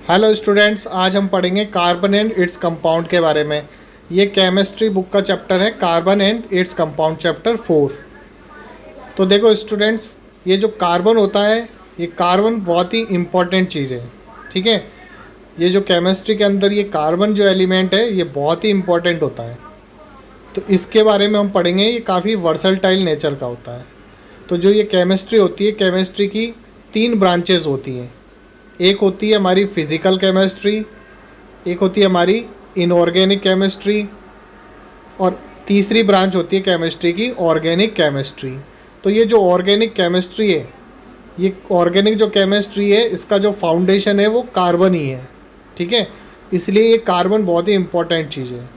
Hello students, आज हम पढ़ेंगे कार्बन एंड इट्स कंपाउंड के बारे में। ये केमिस्ट्री बुक का चैप्टर है, carbon and its compound chapter 4। तो देखो स्टूडेंट्स, ये जो कार्बन होता है, ये कार्बन बहुत ही इम्पॉर्टेंट चीज़ है। ठीक है, ये जो केमिस्ट्री के अंदर ये कार्बन जो एलिमेंट है, ये बहुत ही इम्पॉर्टेंट होता है। तो इसके बारे में हम पढ़ेंगे। ये काफ़ी वर्सटाइल नेचर का होता है। तो जो ये केमिस्ट्री होती है, केमिस्ट्री की 3 ब्रांचेज होती हैं। एक होती है हमारी फिज़िकल केमिस्ट्री, एक होती है हमारी इनऑर्गेनिक केमिस्ट्री, और तीसरी ब्रांच होती है केमिस्ट्री की ऑर्गेनिक केमिस्ट्री। तो ये जो ऑर्गेनिक केमिस्ट्री है, ये ऑर्गेनिक जो केमिस्ट्री है, इसका जो फाउंडेशन है वो कार्बन ही है। ठीक है, इसलिए ये कार्बन बहुत ही इम्पोर्टेंट चीज़ है।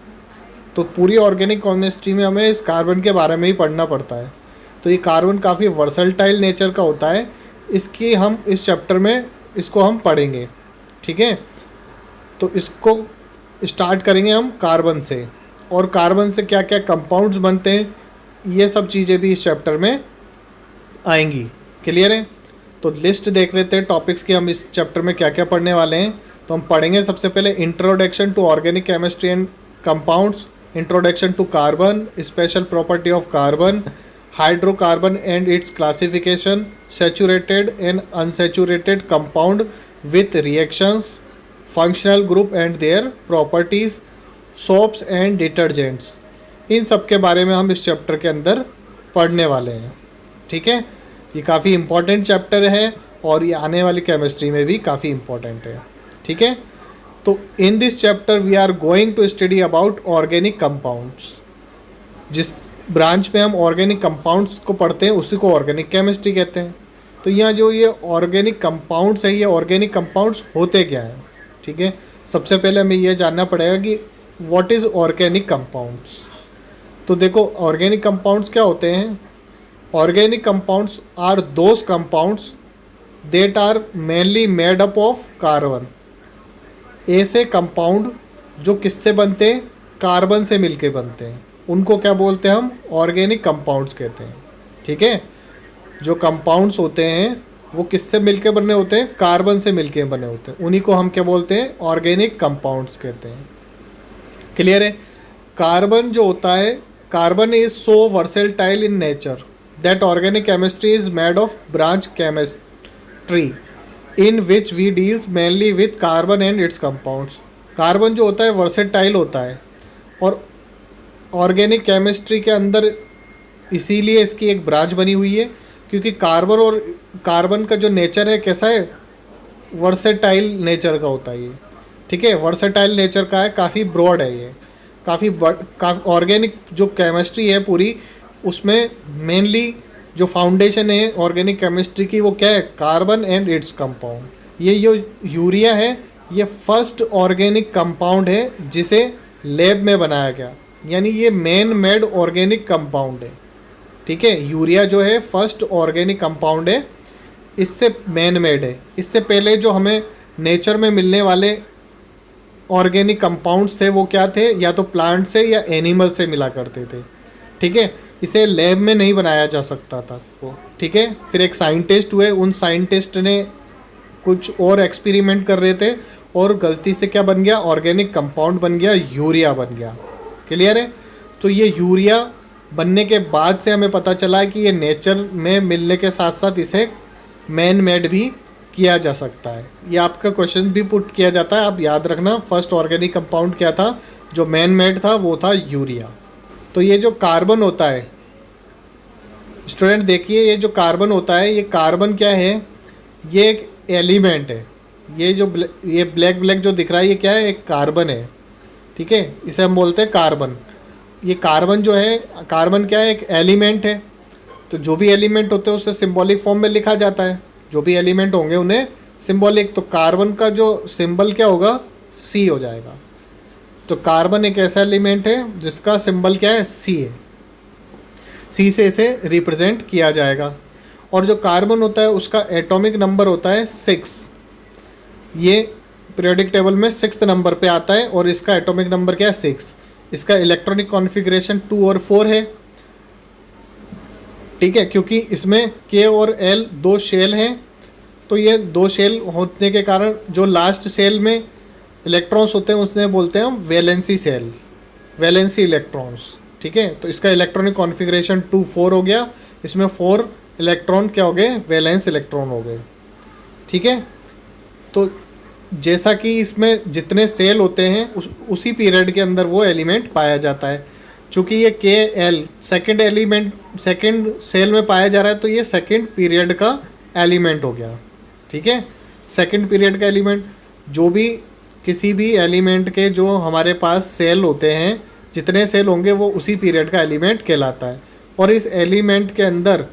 तो पूरी ऑर्गेनिक केमिस्ट्री में हमें इस कार्बन के बारे में ही पढ़ना पड़ता है। तो ये कार्बन काफ़ी वर्सटाइल नेचर का होता है। इसकी हम इस चैप्टर में इसको हम पढ़ेंगे। ठीक है, तो इसको स्टार्ट करेंगे हम कार्बन से, और कार्बन से क्या क्या कंपाउंड्स बनते हैं, ये सब चीज़ें भी इस चैप्टर में आएंगी। क्लियर है? तो लिस्ट देख लेते हैं टॉपिक्स की, हम इस चैप्टर में क्या क्या पढ़ने वाले हैं। तो हम पढ़ेंगे सबसे पहले introduction to organic chemistry and compounds, introduction to carbon, special property of carbon, hydrocarbon and its classification, saturated and unsaturated compound with reactions, functional group and their properties, soaps and detergents. इन सब के बारे में हम इस chapter के अंदर पढ़ने वाले हैं। ठीक है, ये काफ़ी इम्पॉर्टेंट चैप्टर है और ये आने वाली केमिस्ट्री में भी काफ़ी इम्पॉर्टेंट है। ठीक है, तो in this chapter we are going to study about organic compounds. जिस ब्रांच में हम ऑर्गेनिक कंपाउंड्स को पढ़ते हैं उसी को ऑर्गेनिक केमिस्ट्री कहते हैं। तो यहाँ जो ये ऑर्गेनिक कंपाउंड्स है, ये ऑर्गेनिक कंपाउंड्स होते क्या हैं। ठीक है, सबसे पहले हमें ये जानना पड़ेगा कि व्हाट इज़ ऑर्गेनिक कंपाउंड्स। तो देखो, ऑर्गेनिक कंपाउंड्स क्या होते हैं। Organic compounds are those compounds that are mainly made up of carbon. ऐसे कंपाउंड जो किससे बनते हैं, कार्बन से मिलके बनते हैं, उनको क्या बोलते हैं, हम ऑर्गेनिक कंपाउंड्स कहते हैं। ठीक है, जो कंपाउंड्स होते हैं वो किससे मिलके बने होते हैं, कार्बन से मिलके बने होते हैं, उन्हीं को हम क्या बोलते हैं, ऑर्गेनिक कंपाउंड्स कहते हैं। क्लियर है? कार्बन जो होता है, carbon is so versatile in nature that organic chemistry is made of branch chemistry in which we deals mainly with carbon and its compounds. Carbon जो होता है वर्सेटाइल होता है, और ऑर्गेनिक केमिस्ट्री के अंदर इसीलिए इसकी एक ब्रांच बनी हुई है, क्योंकि कार्बन का जो नेचर है कैसा है, वर्सेटाइल नेचर का होता है ये। ठीक है, वर्सेटाइल नेचर का है, काफ़ी ब्रॉड है ये, काफ़ी ऑर्गेनिक जो केमिस्ट्री है पूरी, उसमें मेनली जो फाउंडेशन है ऑर्गेनिक केमिस्ट्री की वो क्या है, कार्बन एंड इट्स कंपाउंड। ये जो यूरिया है, ये फर्स्ट ऑर्गेनिक कंपाउंड है जिसे लैब में बनाया गया, यानी ये मैन मेड ऑर्गेनिक कंपाउंड है। ठीक है, यूरिया जो है फर्स्ट ऑर्गेनिक कंपाउंड है, इससे मैन मेड है। इससे पहले जो हमें नेचर में मिलने वाले ऑर्गेनिक कंपाउंड्स थे वो क्या थे, या तो प्लांट से या एनिमल से मिला करते थे। ठीक है, इसे लैब में नहीं बनाया जा सकता था वो। ठीक है, फिर एक साइंटिस्ट हुए, उन साइंटिस्ट ने कुछ और एक्सपेरिमेंट कर रहे थे और गलती से क्या बन गया, ऑर्गेनिक कंपाउंड बन गया, यूरिया बन गया। क्लियर है? तो ये यूरिया बनने के बाद से हमें पता चला कि ये नेचर में मिलने के साथ साथ इसे मैन मेड भी किया जा सकता है। ये आपका क्वेश्चन भी पुट किया जाता है, आप याद रखना। फर्स्ट ऑर्गेनिक कंपाउंड क्या था जो मैन मेड था, वो था यूरिया। तो ये जो कार्बन होता है स्टूडेंट, देखिए ये जो कार्बन होता है, ये कार्बन क्या है, ये एक एलिमेंट है। ये जो ये ब्लैक जो दिख रहा है, ये क्या है, एक कार्बन है। ठीक है, इसे हम बोलते हैं कार्बन। ये कार्बन जो है, कार्बन क्या है, एक एलिमेंट है। तो जो भी एलिमेंट होते हैं उसे सिंबॉलिक फॉर्म में लिखा जाता है। जो भी एलिमेंट होंगे उन्हें सिंबॉलिक, तो कार्बन का जो सिंबल क्या होगा, सी हो जाएगा। तो कार्बन एक ऐसा एलिमेंट है जिसका सिंबल क्या है, सी है। सी से इसे रिप्रेजेंट किया जाएगा। और जो कार्बन होता है उसका एटॉमिक नंबर होता है 6। ये पीरियोडिक टेबल में 6th नंबर पे आता है, और इसका एटॉमिक नंबर क्या है, 6। इसका इलेक्ट्रॉनिक कॉन्फ़िगरेशन 2 और 4 है। ठीक है, क्योंकि इसमें K और L 2 शेल हैं, तो ये 2 शेल होने के कारण जो लास्ट शेल में इलेक्ट्रॉन्स होते हैं उसमें बोलते हैं हम वैलेंसी सेल, वैलेंसी इलेक्ट्रॉन्स। ठीक है, तो इसका इलेक्ट्रॉनिक कॉन्फ़िगरेशन 2-4 हो गया, इसमें 4 इलेक्ट्रॉन क्या हो गए, वैलेंस इलेक्ट्रॉन हो गए। ठीक है, तो जैसा कि इसमें जितने सेल होते हैं उसी पीरियड के अंदर वो एलिमेंट पाया जाता है। चूँकि ये Kl second element second cell में पाया जा रहा है, तो ये सेकंड पीरियड का एलिमेंट हो गया। ठीक है, सेकंड पीरियड का एलिमेंट, जो भी किसी भी एलिमेंट के जो हमारे पास सेल होते हैं, जितने सेल होंगे वो उसी पीरियड का एलिमेंट कहलाता है। और इस एलिमेंट के अंदर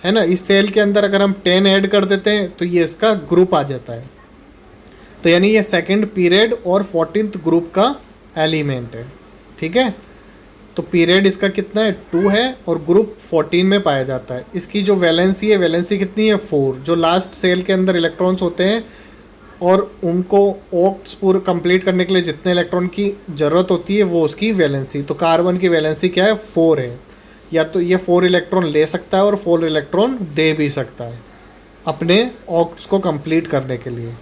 है ना, इस सेल के अंदर अगर हम 10 ऐड कर देते हैं तो ये इसका ग्रुप आ जाता है। तो यानी ये सेकंड पीरियड और 14th ग्रुप का एलिमेंट है। ठीक है, तो पीरियड इसका कितना है, 2 है, और ग्रुप 14 में पाया जाता है। इसकी जो वैलेंसी है, वैलेंसी कितनी है, 4। जो लास्ट सेल के अंदर इलेक्ट्रॉन्स होते हैं और उनको ऑक्ट्स पूरे कंप्लीट करने के लिए जितने इलेक्ट्रॉन की ज़रूरत होती है वो उसकी वैलेंसी। तो कार्बन की वैलेंसी क्या है, 4 है। या तो ये 4 इलेक्ट्रॉन ले सकता है और 4 इलेक्ट्रॉन दे भी सकता है अपने ऑक्ट्स को कंप्लीट करने के लिए।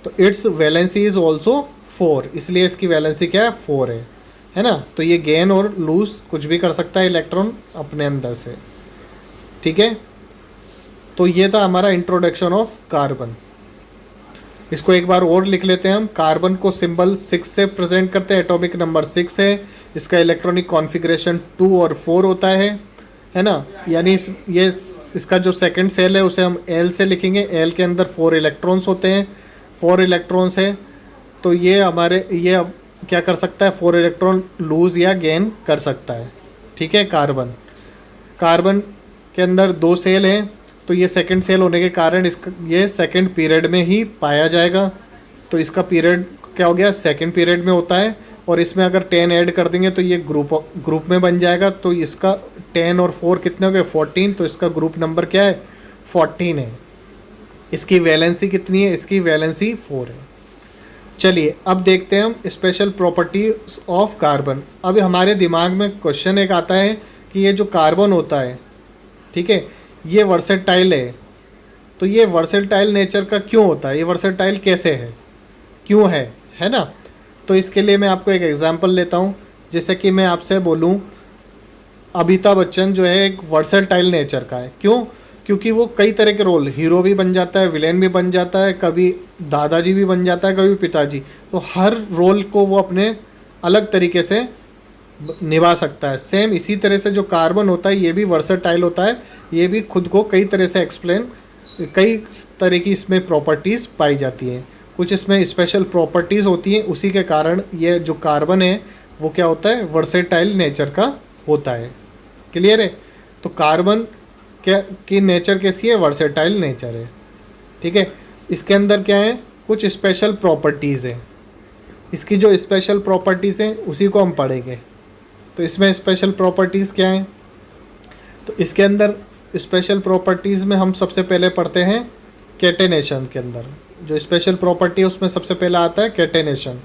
तो इट्स वैलेंसी इज़ ऑल्सो 4, इसलिए इसकी वैलेंसी क्या है, 4 है ना। तो ये गेन और लूज कुछ भी कर सकता है इलेक्ट्रॉन अपने अंदर से। ठीक है, तो ये था हमारा इंट्रोडक्शन ऑफ कार्बन। इसको एक बार और लिख लेते हैं हम। कार्बन को सिंबल 6 से प्रेजेंट करते हैं, एटॉमिक नंबर 6 है, इसका इलेक्ट्रॉनिक कॉन्फ़िगरेशन 2 और 4 होता है ना। यानी इसका जो सेकंड सेल है उसे हम L से लिखेंगे। L के अंदर 4 इलेक्ट्रॉन्स होते हैं, 4 इलेक्ट्रॉन्स है। तो ये ये क्या कर सकता है, 4 इलेक्ट्रॉन लूज़ या गेन कर सकता है। ठीक है, कार्बन के अंदर 2 सेल हैं, तो ये सेकंड सेल होने के कारण ये सेकंड पीरियड में ही पाया जाएगा। तो इसका पीरियड क्या हो गया, सेकंड पीरियड में होता है। और इसमें अगर 10 ऐड कर देंगे तो ये ग्रुप में बन जाएगा। तो इसका 10 और 4 कितने हो गए, 14। तो इसका ग्रुप नंबर क्या है, 14 है। इसकी वैलेंसी कितनी है, इसकी वैलेंसी 4 है। चलिए अब देखते हैं हम स्पेशल प्रॉपर्टीज ऑफ कार्बन। अब हमारे दिमाग में क्वेश्चन एक आता है कि ये जो कार्बन होता है, ठीक है, ये वर्सेटाइल है। तो ये वर्सेटाइल नेचर का क्यों होता है, ये वर्सेटाइल कैसे है, क्यों है ना। तो इसके लिए मैं आपको एक एग्जांपल लेता हूँ। जैसे कि मैं आपसे बोलूँ अमिताभ बच्चन जो है एक वर्सेटाइल नेचर का है। क्यों, क्योंकि वो कई तरह के रोल, हीरो भी बन जाता है, विलेन भी बन जाता है, कभी दादाजी भी बन जाता है, कभी पिताजी। तो हर रोल को वो अपने अलग तरीके से निभा सकता है। सेम इसी तरह से जो कार्बन होता है ये भी वर्सेटाइल होता है, ये भी खुद को कई तरह से कई तरह की इसमें प्रॉपर्टीज़ पाई जाती हैं। कुछ इसमें स्पेशल प्रॉपर्टीज़ होती हैं, उसी के कारण ये जो कार्बन है वो क्या होता है, वर्सेटाइल नेचर का होता है। क्लियर है। तो कार्बन क्या की नेचर कैसी है, वर्सेटाइल नेचर है। ठीक है, इसके अंदर क्या है, कुछ स्पेशल प्रॉपर्टीज़ हैं। इसकी जो स्पेशल प्रॉपर्टीज़ हैं उसी को हम पढ़ेंगे। तो इसमें स्पेशल प्रॉपर्टीज़ क्या हैं, तो इसके अंदर स्पेशल प्रॉपर्टीज़ में हम सबसे पहले पढ़ते हैं कैटेनेशन। के अंदर जो स्पेशल प्रॉपर्टी है उसमें सबसे पहला आता है कैटेनेशन।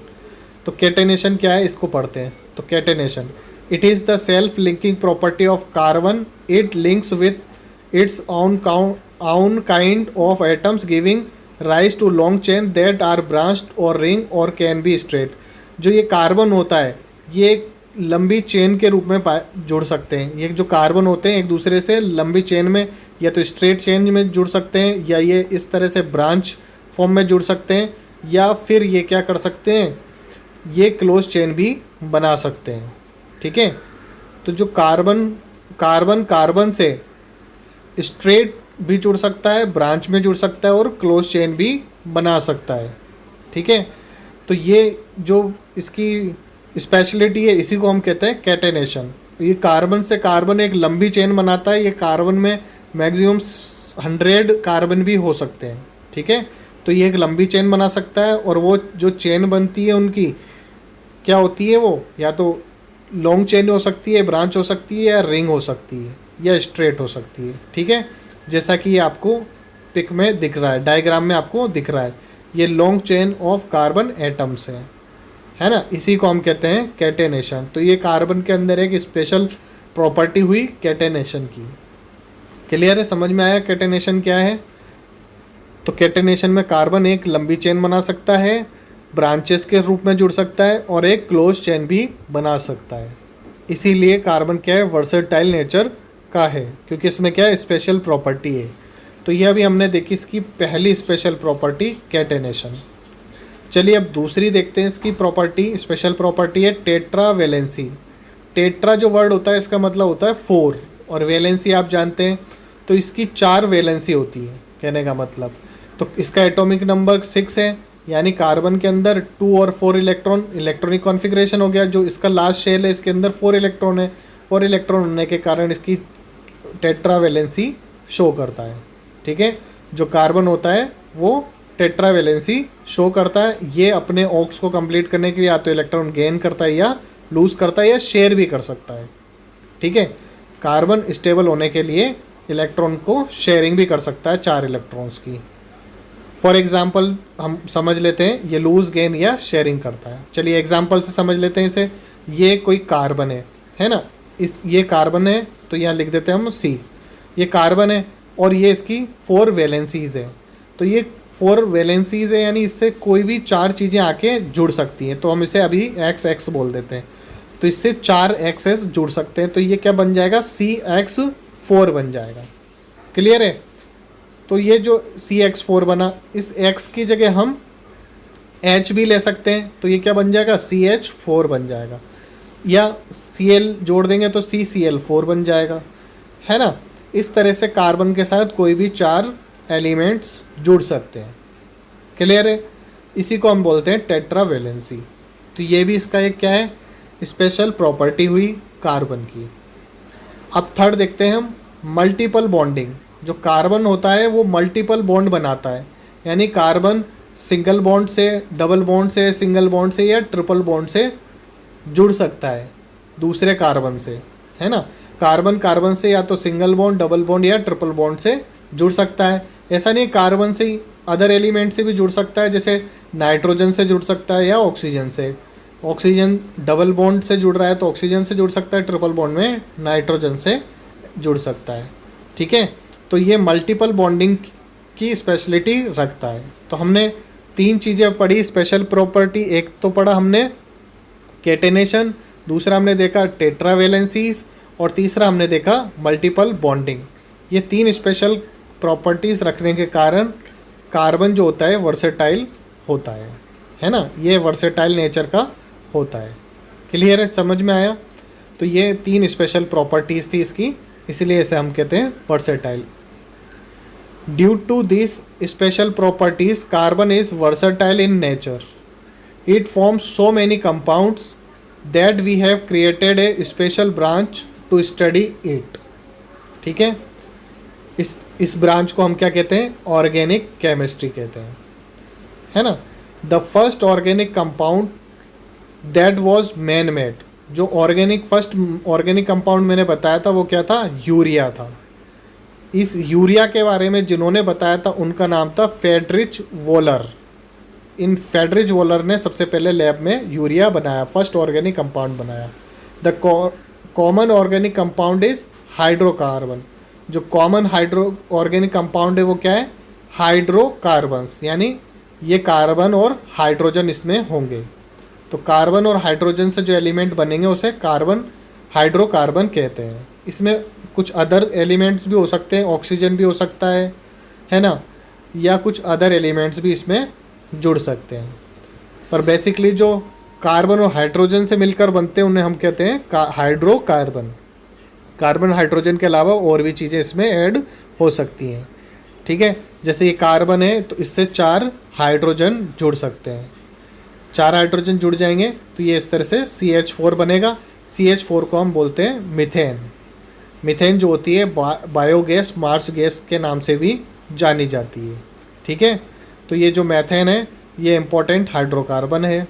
तो कैटेनेशन क्या है, इसको पढ़ते हैं। तो catenation, it is the self linking property of carbon. It links with its own kind of atoms giving rise to long chain that are branched or ring or can be straight। जो ये carbon होता है ये एक लंबी chain के रूप में जुड़ सकते हैं। ये जो कार्बन होते हैं एक दूसरे से लंबी चेन में या तो स्ट्रेट चेन में जुड़ सकते हैं, या ये इस तरह से ब्रांच फॉर्म में जुड़ सकते हैं, या फिर ये क्या कर सकते हैं, ये क्लोज चेन भी बना सकते हैं। ठीक है, तो जो कार्बन से स्ट्रेट भी जुड़ सकता है, ब्रांच में जुड़ सकता है और क्लोज चेन भी बना सकता है। ठीक है, तो ये जो इसकी स्पेशलिटी है इसी को हम कहते हैं कैटेनेशन। ये कार्बन से कार्बन एक लंबी चेन बनाता है। ये कार्बन में मैक्सिमम 100 कार्बन भी हो सकते हैं। ठीक है, तो ये एक लंबी चेन बना सकता है, और वो जो चेन बनती है उनकी क्या होती है, वो या तो लॉन्ग चेन हो सकती है, ब्रांच हो सकती है, या रिंग हो सकती है, या स्ट्रेट हो सकती है। ठीक है, जैसा कि ये आपको पिक में दिख रहा है, डायग्राम में आपको दिख रहा है, ये long chain of carbon atoms है ना, इसी को हम कहते हैं कैटेनेशन। तो ये कार्बन के अंदर एक स्पेशल प्रॉपर्टी हुई कैटेनेशन की। क्लियर है, समझ में आया कैटेनेशन क्या है। तो कैटेनेशन में कार्बन एक लंबी चेन बना सकता है, ब्रांचेस के रूप में जुड़ सकता है और एक क्लोज चेन भी बना सकता है। इसीलिए कार्बन क्या है, वर्सेटाइल नेचर का है, क्योंकि इसमें क्या है, स्पेशल प्रॉपर्टी है। तो ये अभी हमने देखी इसकी पहली स्पेशल प्रॉपर्टी कैटेनेशन। चलिए अब दूसरी देखते हैं इसकी प्रॉपर्टी, स्पेशल प्रॉपर्टी है टेट्रा वैलेंसी। टेट्रा जो वर्ड होता है इसका मतलब होता है 4 और वैलेंसी आप जानते हैं, तो इसकी 4 वैलेंसी होती है कहने का मतलब। तो इसका एटॉमिक नंबर 6 है, यानी कार्बन के अंदर 2 और 4 इलेक्ट्रॉन, इलेक्ट्रॉनिक कॉन्फ़िगरेशन हो गया। जो इसका लास्ट शेल है इसके अंदर 4 इलेक्ट्रॉन है, 4 इलेक्ट्रॉन होने के कारण इसकी टेट्रा वैलेंसी शो करता है। ठीक है, जो कार्बन होता है वो टेट्रा वैलेंसी शो करता है। ये अपने ऑक्स को कंप्लीट करने के लिए या तो इलेक्ट्रॉन गेन करता है या लूज़ करता है या शेयर भी कर सकता है। ठीक है, कार्बन स्टेबल होने के लिए इलेक्ट्रॉन को शेयरिंग भी कर सकता है 4 इलेक्ट्रॉन्स की। फॉर एग्जाम्पल हम समझ लेते हैं ये लूज गेन या शेयरिंग करता है। चलिए एग्जाम्पल से समझ लेते हैं इसे। ये कोई कार्बन है ना, ये कार्बन है तो यहाँ लिख देते हैं हम C। ये कार्बन है और ये इसकी 4 वैलेंसीज़ है। तो ये 4 वैलेंसीज़ है, यानी इससे कोई भी 4 चीज़ें आके जुड़ सकती हैं। तो हम इसे अभी XX बोल देते हैं। तो इससे 4 XS जुड़ सकते हैं, तो ये क्या बन जाएगा, CX4 बन जाएगा। क्लियर है। तो ये जो CX4 बना, इस X की जगह हम H भी ले सकते हैं, तो ये क्या बन जाएगा, CH4 बन जाएगा। या Cl जोड़ देंगे तो CCl4 बन जाएगा, है ना। इस तरह से कार्बन के साथ कोई भी 4 एलिमेंट्स जुड़ सकते हैं। क्लियर है। इसी को हम बोलते हैं टेट्रा वैलेंसी। तो ये भी इसका एक क्या है, स्पेशल प्रॉपर्टी हुई कार्बन की। अब थर्ड देखते हैं हम, मल्टीपल बॉन्डिंग। जो कार्बन होता है वो मल्टीपल बॉन्ड बनाता है, यानी कार्बन सिंगल बॉन्ड से, डबल बॉन्ड से, सिंगल बॉन्ड से या ट्रिपल बॉन्ड से जुड़ सकता है दूसरे कार्बन से, है ना। कार्बन कार्बन से या तो सिंगल बॉन्ड, डबल बॉन्ड या ट्रिपल बॉन्ड से जुड़ सकता है। ऐसा नहीं कार्बन से ही अदर एलिमेंट से भी जुड़ सकता है, जैसे नाइट्रोजन से जुड़ सकता है या ऑक्सीजन से। ऑक्सीजन डबल बॉन्ड से जुड़ रहा है तो ऑक्सीजन से जुड़ सकता है, ट्रिपल बॉन्ड में नाइट्रोजन से जुड़ सकता है। ठीक है, तो ये मल्टीपल बॉन्डिंग की स्पेशलिटी रखता है। तो हमने 3 चीज़ें पढ़ी स्पेशल प्रॉपर्टी। एक तो पढ़ा हमने कैटेनेशन, दूसरा हमने देखा टेट्रा वैलेंसीज और तीसरा हमने देखा मल्टीपल बॉन्डिंग। ये 3 स्पेशल प्रॉपर्टीज़ रखने के कारण कार्बन जो होता है वर्सेटाइल होता है ना। ये वर्सेटाइल नेचर का होता है। क्लियर है, समझ में आया। तो ये 3 स्पेशल प्रॉपर्टीज़ थी इसकी, इसलिए इसे हम कहते हैं versatile. Due to this special properties carbon is versatile in nature. It forms so many compounds that we have created a special branch to study it. ठीक है, इस ब्रांच को हम क्या कहते हैं, ऑर्गेनिक केमिस्ट्री कहते हैं, है ना। The first organic compound that was man made. जो फर्स्ट ऑर्गेनिक कंपाउंड मैंने बताया था वो क्या था, यूरिया था। इस यूरिया के बारे में जिन्होंने बताया था उनका नाम था फ्रेडरिच वोलर। इन फ्रेडरिच वोलर ने सबसे पहले लैब में यूरिया बनाया, फर्स्ट ऑर्गेनिक कंपाउंड बनाया। The common organic compound is hydrocarbon. जो कॉमन ऑर्गेनिक कंपाउंड है वो क्या है, हाइड्रोकार्बन्स, यानी ये कार्बन और हाइड्रोजन इसमें होंगे। तो कार्बन और हाइड्रोजन से जो एलिमेंट बनेंगे उसे कार्बन हाइड्रोकार्बन कहते हैं। इसमें कुछ अदर एलिमेंट्स भी हो सकते हैं, ऑक्सीजन भी हो सकता है ना, या कुछ अदर एलिमेंट्स भी इसमें जुड़ सकते हैं। पर बेसिकली जो कार्बन और हाइड्रोजन से मिलकर बनते हैं उन्हें हम कहते हैं हाइड्रोकार्बन। कार्बन हाइड्रोजन के अलावा और भी चीज़ें इसमें ऐड हो सकती हैं। ठीक है, जैसे ये कार्बन है तो इससे 4 हाइड्रोजन जुड़ सकते हैं। 4 हाइड्रोजन जुड़ जाएंगे तो ये इस तरह से CH4 बनेगा। CH4 को हम बोलते हैं मीथेन। मीथेन जो होती है बायोगैस, मार्स गैस के नाम से भी जानी जाती है। ठीक है, तो ये जो मीथेन है ये इम्पोर्टेंट हाइड्रोकार्बन है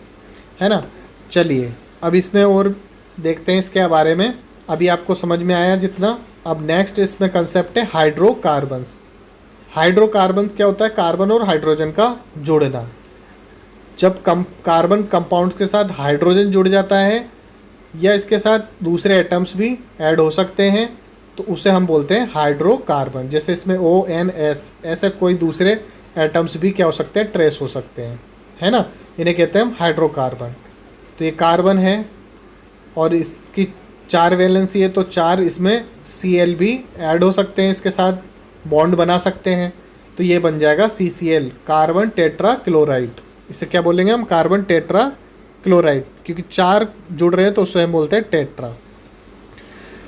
ना। चलिए अब इसमें और देखते हैं इसके बारे में। अभी आपको समझ में आया जितना। अब नेक्स्ट इसमें कंसेप्ट है हाइड्रोकार्बन्स। हाइड्रोकार्बन्स क्या होता है, कार्बन और हाइड्रोजन का जोड़ना। जब कार्बन कंपाउंड्स के साथ हाइड्रोजन जुड़ जाता है या इसके साथ दूसरे एटम्स भी ऐड हो सकते हैं तो उसे हम बोलते हैं हाइड्रोकार्बन। जैसे इसमें ONS, ऐसे कोई दूसरे एटम्स भी क्या हो सकते हैं, ट्रेस हो सकते हैं, है ना। इन्हें कहते हैं हम हाइड्रोकार्बन। तो ये कार्बन है और इसकी 4 वैलेंसी है, तो 4 इसमें Cl भी ऐड हो सकते हैं, इसके साथ बॉन्ड बना सकते हैं। तो ये बन जाएगा CCl, कार्बन टेट्रा क्लोराइड। इसे क्या बोलेंगे हम, कार्बन टेट्रा क्लोराइड, क्योंकि 4 जुड़ रहे हैं तो उसे हम बोलते हैं टेट्रा,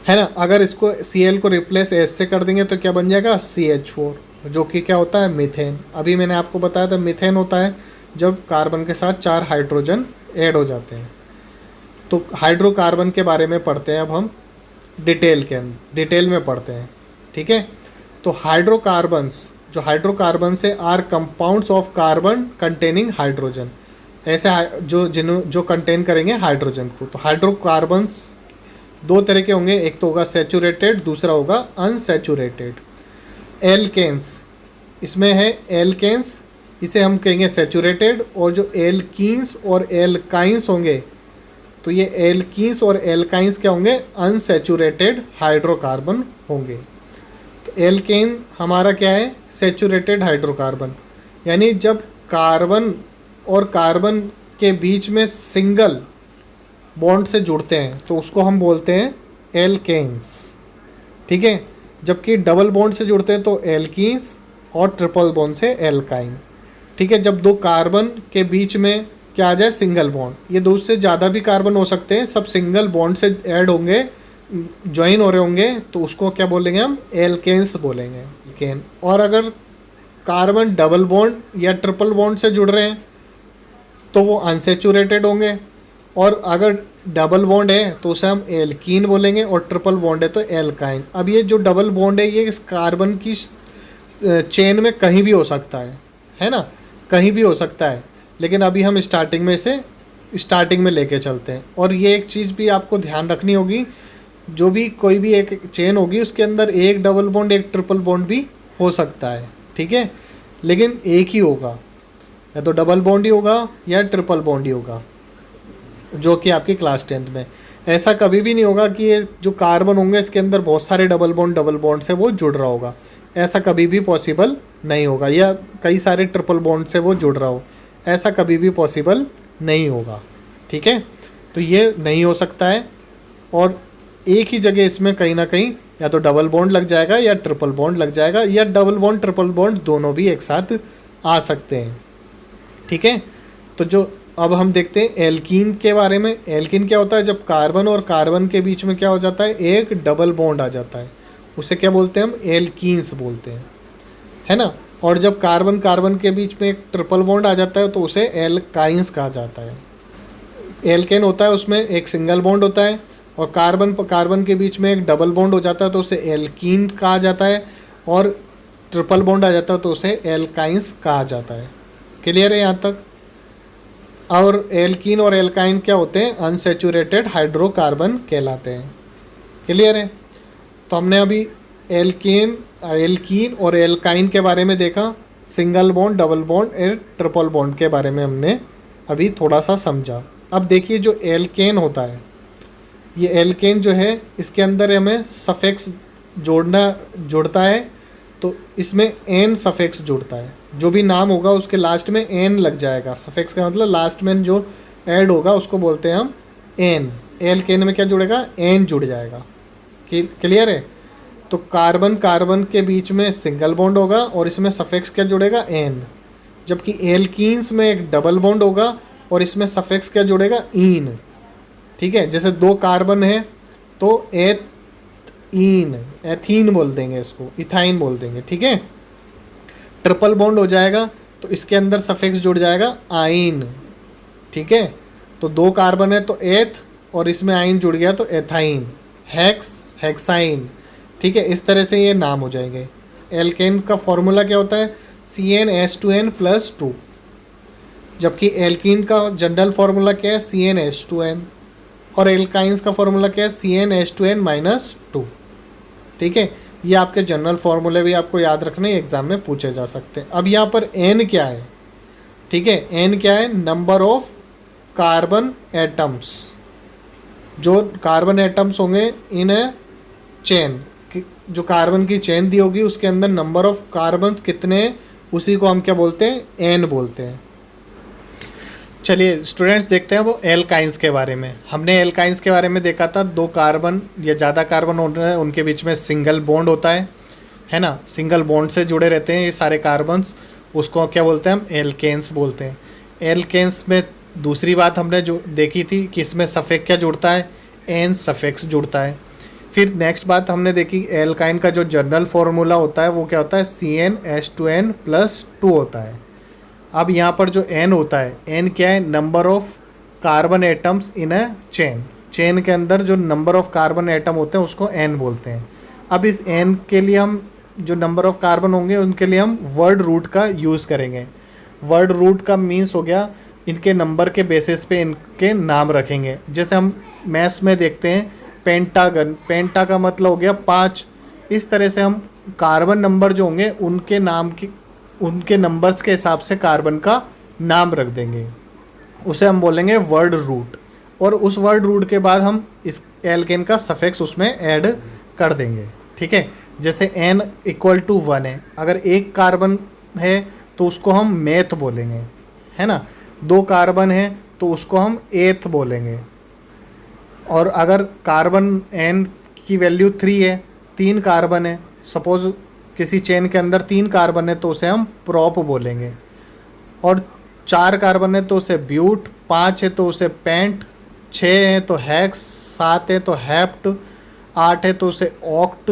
है ना। अगर इसको Cl को रिप्लेस H से कर देंगे तो क्या बन जाएगा, CH4, जो कि क्या होता है, मीथेन। अभी मैंने आपको बताया था मीथेन होता है जब कार्बन के साथ 4 हाइड्रोजन ऐड हो जाते हैं। तो हाइड्रोकार्बन के बारे में पढ़ते हैं अब हम डिटेल में पढ़ते हैं, ठीक है। तो हाइड्रोकार्बन्स, जो हाइड्रोकार्बन से are compounds of carbon containing hydrogen, ऐसे जो कंटेन करेंगे हाइड्रोजन को। तो हाइड्रोकार्बन्स 2 तरह के होंगे, एक तो होगा सैचुरेटेड, दूसरा होगा अनसैचुरेटेड। एल्केन्स, इसमें है एल्केन्स, इसे हम कहेंगे सैचुरेटेड, और जो एल्कीन्स और एल्काइंस होंगे, तो ये एल्कीन्स और एल्काइंस क्या होंगे, अनसैचुरेटेड हाइड्रोकार्बन होंगे। तो एल्केन हमारा क्या है, सैचुरेटेड हाइड्रोकार्बन, यानी जब कार्बन और कार्बन के बीच में सिंगल बॉन्ड से जुड़ते हैं तो उसको हम बोलते हैं एल्केन्स, ठीक है। जबकि डबल बॉन्ड से जुड़ते हैं तो एल्कीन्स, और ट्रिपल बॉन्ड से एल्काइन, ठीक है। जब 2 कार्बन के बीच में क्या आ जाए, सिंगल बॉन्ड, ये 2 से ज़्यादा भी कार्बन हो सकते हैं, सब सिंगल बॉन्ड से ऐड होंगे, ज्वाइन हो रहे होंगे, तो उसको क्या बोलेंगे हम, एल्केन्स बोलेंगे, एल्केन। और अगर कार्बन डबल बॉन्ड या ट्रिपल बॉन्ड से जुड़ रहे हैं तो वो अनसैचुरेटेड होंगे, और अगर डबल बॉन्ड है तो उसे हम एल्कीन बोलेंगे, और ट्रिपल बॉन्ड है तो एल्काइन। अब ये जो डबल बॉन्ड है ये इस कार्बन की चेन में कहीं भी हो सकता है ना, कहीं भी हो सकता है, लेकिन अभी हम स्टार्टिंग में लेके चलते हैं। और ये एक चीज़ भी आपको ध्यान रखनी होगी, जो भी कोई भी एक चेन होगी उसके अंदर एक डबल बॉन्ड एक ट्रिपल बॉन्ड भी हो सकता है, ठीक है, लेकिन एक ही होगा, या तो डबल बॉन्ड ही होगा या ट्रिपल बॉन्ड ही होगा, जो कि आपकी क्लास 10th में। ऐसा कभी भी नहीं होगा कि ये जो कार्बन होंगे इसके अंदर बहुत सारे डबल बॉन्ड से वो जुड़ रहा होगा, ऐसा कभी भी पॉसिबल नहीं होगा, या कई सारे ट्रिपल बॉन्ड से वो जुड़ रहा हो, ऐसा कभी भी पॉसिबल नहीं होगा, ठीक है। तो ये नहीं हो सकता है, और एक ही जगह इसमें कहीं ना कहीं या तो डबल बॉन्ड लग जाएगा या ट्रिपल बॉन्ड लग जाएगा, या डबल बॉन्ड ट्रिपल बॉन्ड दोनों भी एक साथ आ सकते हैं, ठीक है। तो जो अब हम देखते हैं एल्कीन के बारे में। एल्कीन क्या होता है, जब कार्बन और कार्बन के बीच में क्या हो जाता है, एक डबल बॉन्ड आ जाता है, उसे क्या बोलते हैं हम, एल्कीन्स बोलते हैं, है ना। और जब कार्बन कार्बन के बीच में एक ट्रिपल बॉन्ड आ जाता है तो उसे एल्काइंस कहा जाता है। एल्केन होता है उसमें एक सिंगल बॉन्ड होता है, और कार्बन कार्बन के बीच में एक डबल बॉन्ड हो जाता है तो उसे एल्कीन कहा जाता है, और ट्रिपल बॉन्ड आ जाता है तो उसे एल्काइंस कहा जाता है। क्लियर है यहाँ तक। और एल्कीन और एल्काइन क्या होते हैं, अनसैचुरेटेड हाइड्रोकार्बन कहलाते हैं। क्लियर है। तो हमने अभी एल्कीन और एल्काइन के बारे में देखा, सिंगल बॉन्ड, डबल बॉन्ड और ट्रिपल बॉन्ड के बारे में हमने अभी थोड़ा सा समझा। अब देखिए जो एल्केन होता है, ये एल्केन जो है इसके अंदर हमें सफिक्स जुड़ता है, तो इसमें एन सफिक्स जुड़ता है। जो भी नाम होगा उसके लास्ट में एन लग जाएगा। सफिक्स का मतलब लास्ट में जो ऐड होगा उसको बोलते हैं हम एन। एल्केन में क्या जुड़ेगा, एन जुड़ जाएगा। क्लियर है। तो कार्बन कार्बन के बीच में सिंगल बॉन्ड होगा और इसमें सफिक्स क्या जुड़ेगा, एन। जबकि एल्कीन्स में एक डबल बॉन्ड होगा और इसमें सफिक्स क्या जुड़ेगा, ईन। ठीक है। जैसे 2 कार्बन है तो एथीन बोल देंगे, इसको इथाइन बोल देंगे। ठीक है। ट्रिपल बॉन्ड हो जाएगा तो इसके अंदर सफिक्स जुड़ जाएगा आइन। ठीक है। तो 2 कार्बन है तो एथ और इसमें आइन जुड़ गया तो एथाइन, हेक्स, हेक्साइन। ठीक है। इस तरह से ये नाम हो जाएंगे। एल्केन का फॉर्मूला क्या होता है, CnH2n+2। जबकि एल्कीन का जनरल फार्मूला क्या है, CnH2n। और एल्काइंस का फार्मूला क्या है, CnH2n-2। ठीक है। ये आपके जनरल फार्मूले भी आपको याद रखने एग्जाम में पूछे जा सकते हैं। अब यहाँ पर N क्या है, ठीक है। N क्या है, नंबर ऑफ कार्बन एटम्स। जो कार्बन एटम्स होंगे इन चेन, जो कार्बन की चेन दी होगी उसके अंदर नंबर ऑफ कार्बन्स कितने हैं उसी को हम क्या बोलते हैं, एन बोलते हैं। चलिए स्टूडेंट्स देखते हैं वो एल्काइंस के बारे में। हमने एल्काइंस के बारे में देखा था, 2 कार्बन या ज़्यादा कार्बन होते हैं, उनके बीच में सिंगल बॉन्ड होता है ना, सिंगल बॉन्ड से जुड़े रहते हैं ये सारे कार्बन्स, उसको क्या बोलते हैं हम, एल्केन्स बोलते हैं। एल्केन्स में दूसरी बात हमने जो देखी थी कि इसमें सफेक्स क्या जुड़ता है, एन सफेक्स जुड़ता है। फिर नेक्स्ट बात हमने देखी, एल्काइन का जो जनरल फार्मूला होता है वो क्या होता है, CnH2n+2 होता है। अब यहाँ पर जो n होता है, n क्या है, number of carbon atoms in a chain के अंदर जो नंबर ऑफ कार्बन एटम होते हैं उसको n बोलते हैं। अब इस n के लिए हम जो नंबर ऑफ कार्बन होंगे उनके लिए हम वर्ड रूट का यूज़ करेंगे। वर्ड रूट का मीन्स हो गया इनके नंबर के बेसिस पे इनके नाम रखेंगे। जैसे हम मैथ्स में देखते हैं पेंटागन, पेंटा का मतलब हो गया 5। इस तरह से हम कार्बन नंबर जो होंगे उनके नाम की, उनके नंबर्स के हिसाब से कार्बन का नाम रख देंगे, उसे हम बोलेंगे वर्ड रूट। और उस वर्ड रूट के बाद हम इस एल्केन का सफिक्स उसमें ऐड कर देंगे, ठीक है। जैसे n = 1 है, अगर एक कार्बन है तो उसको हम मेथ बोलेंगे, है ना। 2 कार्बन है तो उसको हम एथ बोलेंगे। और अगर कार्बन n की वैल्यू 3 है, 3 कार्बन है, सपोज किसी चेन के अंदर 3 कार्बन है तो उसे हम प्रोप बोलेंगे। और 4 कार्बन है तो उसे ब्यूट, 5 है तो उसे पेंट, 6 है तो हेक्स, 7 है तो हेप्ट, 8 है तो उसे ऑक्ट,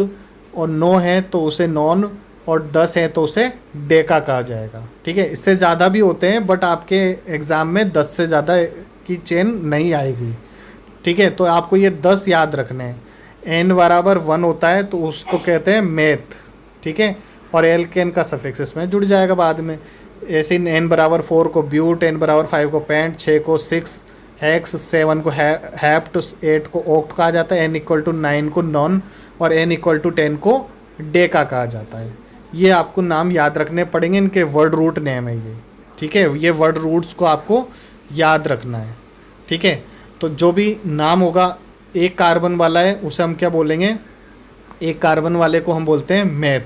और 9 है तो उसे नॉन, और 10 है तो उसे डेका कहा जाएगा, ठीक है। इससे ज़्यादा भी होते हैं बट आपके एग्ज़ाम में 10 से ज़्यादा की चेन नहीं आएगी, ठीक है। तो आपको ये 10 याद रखने हैं। n = 1 होता है तो उसको कहते हैं मेथ, ठीक है। और एल्केन का सफिक्स इसमें जुड़ जाएगा बाद में। ऐसे n = 4 को ब्यूट, n = 5 को पेंट, 6 को 6 हेक्स, 7 को हेप्ट, 8 को ऑक्ट कहा जाता है, n = 9 को नॉन, और n = 10 को डेका कहा जाता है। ये आपको नाम याद रखने पड़ेंगे, इनके वर्ड रूट नेम है ये, ठीक है। ये वर्ड रूट्स को आपको याद रखना है, ठीक है। तो जो भी नाम होगा एक कार्बन वाला है उसे हम क्या बोलेंगे, एक कार्बन वाले को हम बोलते हैं मैथ,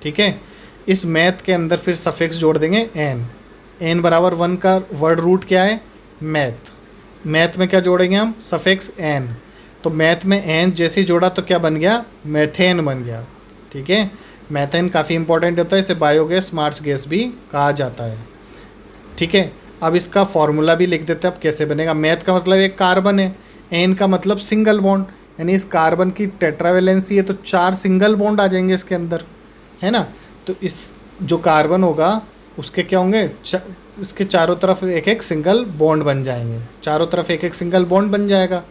ठीक है। इस मैथ के अंदर फिर सफिक्स जोड़ देंगे n = 1 का वर्ड रूट क्या है, मैथ। मैथ में क्या जोड़ेंगे हम, सफिक्स n। तो मैथ में n जैसे ही जोड़ा तो क्या बन गया, मैथेन बन गया, ठीक है। मैथेन काफ़ी इंपॉर्टेंट होता है, इसे बायोगैस, स्मार्ट गैस भी कहा जाता है, ठीक है। अब इसका फॉर्मूला भी लिख देते हैं, अब कैसे बनेगा। मैथ का मतलब एक कार्बन है, एन का मतलब सिंगल बॉन्ड, यानी इस कार्बन की टेट्रावेलेंसी है तो 4 सिंगल बॉन्ड आ जाएंगे इसके अंदर, है ना। तो इस जो कार्बन होगा उसके क्या होंगे, इसके चारों तरफ एक एक सिंगल बॉन्ड बन जाएंगे, चारों तरफ एक एक सिंगल बॉन्ड बन जाएगा।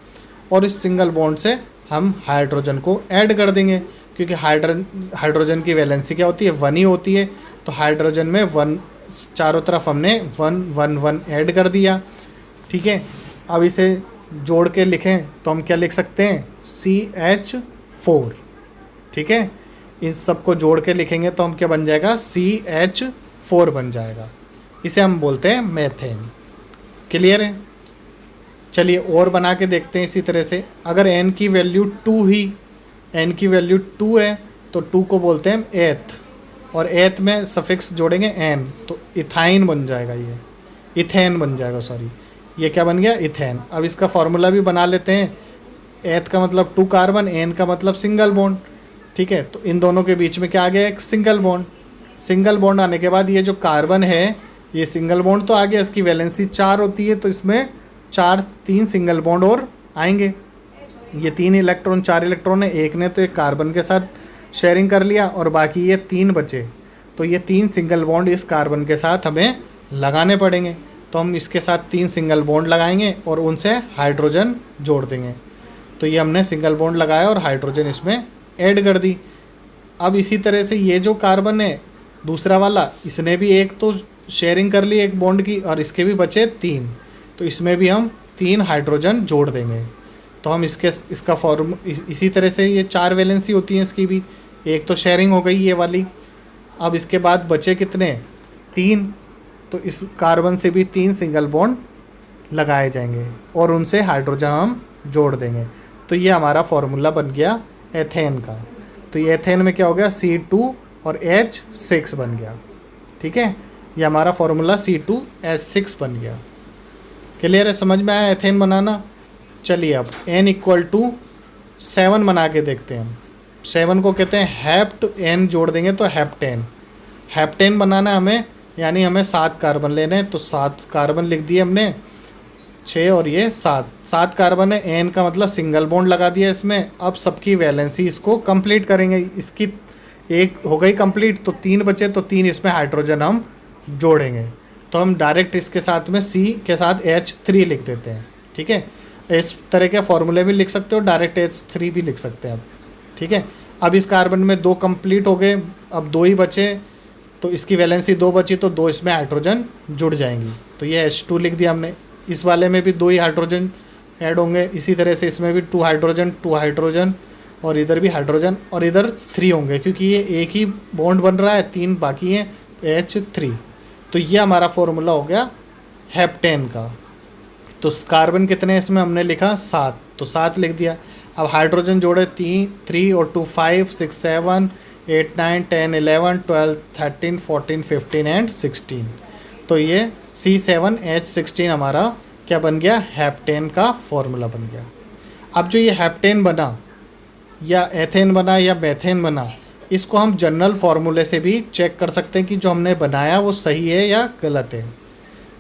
और इस सिंगल बॉन्ड से हम हाइड्रोजन को ऐड कर देंगे, क्योंकि हाइड्रोजन की वैलेंसी क्या होती है, 1 ही होती है। तो हाइड्रोजन में 1, चारों तरफ हमने 1 1 1 ऐड कर दिया, ठीक है। अब इसे जोड़ के लिखें तो हम क्या लिख सकते हैं, CH4, ठीक है। इन सबको जोड़ के लिखेंगे तो हम क्या बन जाएगा, CH4 बन जाएगा। इसे हम बोलते हैं मेथेन। क्लियर है। चलिए और बना के देखते हैं इसी तरह से। अगर n की वैल्यू 2 ही, n की वैल्यू 2 है तो 2 को बोलते हैं एथ, और एथ में सफिक्स जोड़ेंगे n, तो इथाइन बन जाएगा, ये इथेन बन जाएगा, सॉरी ये क्या बन गया, इथेन। अब इसका फॉर्मूला भी बना लेते हैं। एथ का मतलब 2 कार्बन, n का मतलब सिंगल बॉन्ड, ठीक है। तो इन दोनों के बीच में क्या आ गया, एक सिंगल बॉन्ड। सिंगल बॉन्ड आने के बाद ये जो कार्बन है, ये सिंगल बॉन्ड तो आ गया, इसकी वैलेंसी 4 होती है तो इसमें 3 सिंगल बॉन्ड और आएंगे। ये 3 इलेक्ट्रॉन, 4 इलेक्ट्रॉन है, एक ने तो एक कार्बन के साथ शेयरिंग कर लिया और बाकी ये 3 बचे। तो ये 3 सिंगल बॉन्ड इस कार्बन के साथ हमें लगाने पड़ेंगे। तो हम इसके साथ 3 सिंगल बॉन्ड लगाएंगे और उनसे हाइड्रोजन जोड़ देंगे। तो ये हमने सिंगल बॉन्ड लगाया और हाइड्रोजन इसमें ऐड कर दी। अब इसी तरह से ये जो कार्बन है दूसरा वाला, इसने भी एक तो शेयरिंग कर ली एक बॉन्ड की, और इसके भी बचे 3, तो इसमें भी हम 3 हाइड्रोजन जोड़ देंगे। तो हम इसका फॉर्म इसी तरह से, ये 4 वैलेंसी होती हैं इसकी भी, एक तो शेयरिंग हो गई ये वाली। अब इसके बाद बचे कितने, 3, तो इस कार्बन से भी 3 सिंगल बॉन्ड लगाए जाएंगे और उनसे हाइड्रोजन हम जोड़ देंगे। तो ये हमारा फॉर्मूला बन गया एथेन का। तो ये एथेन में क्या हो गया, C2 और H6 बन गया। ठीक है, ये हमारा फॉर्मूला C2H6 बन गया। क्लियर है, समझ में आया एथेन बनाना। चलिए अब N=7 बना के देखते हैं हम। 7 को कहते हैं हेप्ट, N जोड़ देंगे तो हेप्टेन। हेप्टेन बनाना है हमें, यानी हमें 7 कार्बन लेने हैं, तो 7 कार्बन लिख दिए हमने, 6 और ये 7 कार्बन है। N का मतलब सिंगल बॉन्ड लगा दिया इसमें। अब सबकी वैलेंसी इसको कंप्लीट करेंगे। इसकी एक हो गई कंप्लीट, तो 3 बचे, तो 3 इसमें हाइड्रोजन हम जोड़ेंगे। तो हम डायरेक्ट इसके साथ में C के साथ H3 लिख देते हैं। ठीक है, इस तरह के फॉर्मूले भी लिख सकते हो, डायरेक्ट H3 भी लिख सकते हैं आप। ठीक है, अब इस कार्बन में 2 कंप्लीट हो गए, अब 2 ही बचे, तो इसकी वैलेंसी 2 बची, तो 2 इसमें हाइड्रोजन जुड़ जाएंगी। तो ये H2 लिख दिया हमने। इस वाले में भी 2 ही हाइड्रोजन ऐड होंगे, इसी तरह से इसमें भी 2 हाइड्रोजन और इधर भी हाइड्रोजन, और इधर 3 होंगे, क्योंकि ये एक ही बॉन्ड बन रहा है, 3 बाकी हैं, तो H3। तो ये हमारा फॉर्मूला हो गया हेप्टेन का। तो कार्बन कितने इसमें हमने लिखा 7, तो 7 लिख दिया। अब हाइड्रोजन जोड़े 3 और 2 5 6 7 8 9 10 11 12 13 14 15 एंड 16। तो ये C7H16 हमारा क्या बन गया, हेप्टेन का फॉर्मूला बन गया। अब जो ये हेप्टेन बना या एथेन बना या मेथेन बना, इसको हम जनरल फार्मूले से भी चेक कर सकते हैं कि जो हमने बनाया वो सही है या गलत है।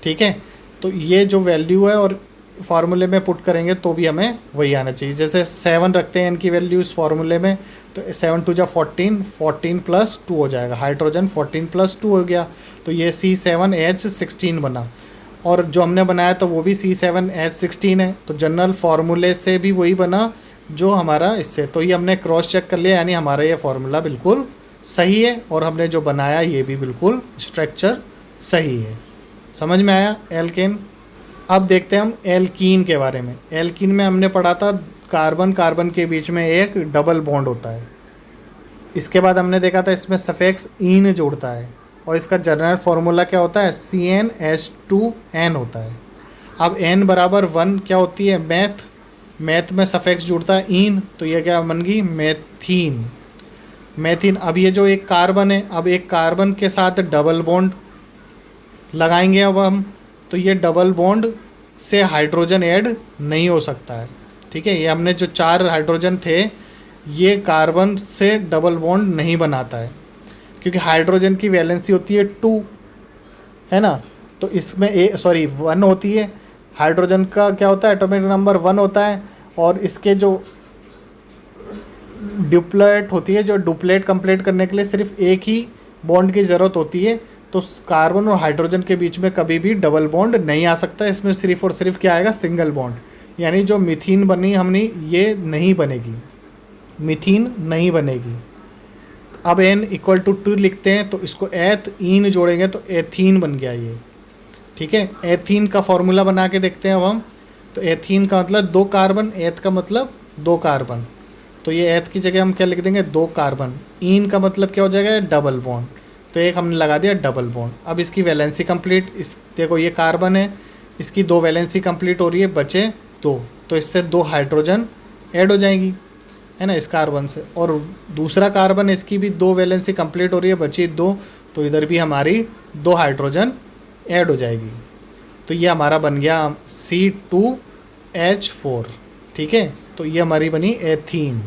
ठीक है, तो ये जो वैल्यू है और फार्मूले में पुट करेंगे तो भी हमें वही आना चाहिए। जैसे 7 रखते हैं इनकी वैल्यू इस फार्मूले में, तो 7 2 14, 14 + 2 हो जाएगा, हाइड्रोजन 14 + 2 हो गया, तो ये C7H16 बना। और जो हमने बनाया था वो भी C7H16 है, तो जनरल फार्मूले से भी वही बना जो हमारा इससे। तो ये हमने क्रॉस चेक कर लिया, यानी हमारा ये फार्मूला बिल्कुल सही है, और हमने जो बनाया ये भी बिल्कुल स्ट्रक्चर सही है। समझ में आया एल्केन। अब देखते हैं हम एल्कीन के बारे में। एल्कीन में हमने पढ़ा था कार्बन कार्बन के बीच में एक डबल बॉन्ड होता है। इसके बाद हमने देखा था इसमें सफिक्स ईन जोड़ता है, और इसका जनरल फार्मूला क्या होता है, CnH2n होता है। अब n = 1 क्या होती है, मैथ में सफिक्स जुड़ता है ईन, तो ये क्या बन गई, मैथीन। अब ये जो एक कार्बन है, अब एक कार्बन के साथ डबल बॉन्ड लगाएंगे अब हम, तो ये डबल बॉन्ड से हाइड्रोजन ऐड नहीं हो सकता है। ठीक है, ये हमने जो 4 हाइड्रोजन थे, ये कार्बन से डबल बॉन्ड नहीं बनाता है, क्योंकि हाइड्रोजन की वैलेंसी होती है 2, है ना, तो इसमें 1 होती है। हाइड्रोजन का क्या होता है, एटॉमिक नंबर 1 होता है, और इसके जो डुप्लेट होती है, जो डुप्लेट कंप्लीट करने के लिए सिर्फ एक ही बॉन्ड की ज़रूरत होती है, तो कार्बन और हाइड्रोजन के बीच में कभी भी डबल बॉन्ड नहीं आ सकता। इसमें सिर्फ और सिर्फ क्या आएगा, सिंगल बॉन्ड, यानी जो मीथीन बनी हमने ये नहीं बनेगी, मीथीन नहीं बनेगी। अब N = 2 लिखते हैं, तो इसको ईन जोड़ेंगे तो एथीन बन गया ये। ठीक है, एथीन का फॉर्मूला बना के देखते हैं अब हम। तो एथीन का मतलब 2 कार्बन, एथ का मतलब 2 कार्बन, तो ये एथ की जगह हम क्या लिख देंगे, 2 कार्बन। ईन का मतलब क्या हो जाएगा, डबल बॉन्ड, तो एक हमने लगा दिया डबल बॉन्ड। अब इसकी वैलेंसी कंप्लीट, इस देखो ये कार्बन है, इसकी 2 वैलेंसी कंप्लीट हो रही है, बचे 2, तो इससे 2 हाइड्रोजन ऐड हो जाएंगी, है ना, इस कार्बन से। और दूसरा कार्बन, इसकी भी 2 वैलेंसी कंप्लीट हो रही है, बची 2, तो इधर भी हमारी 2 हाइड्रोजन ऐड हो जाएगी। तो ये हमारा बन गया C2H4। ठीक है, तो ये हमारी बनी एथीन।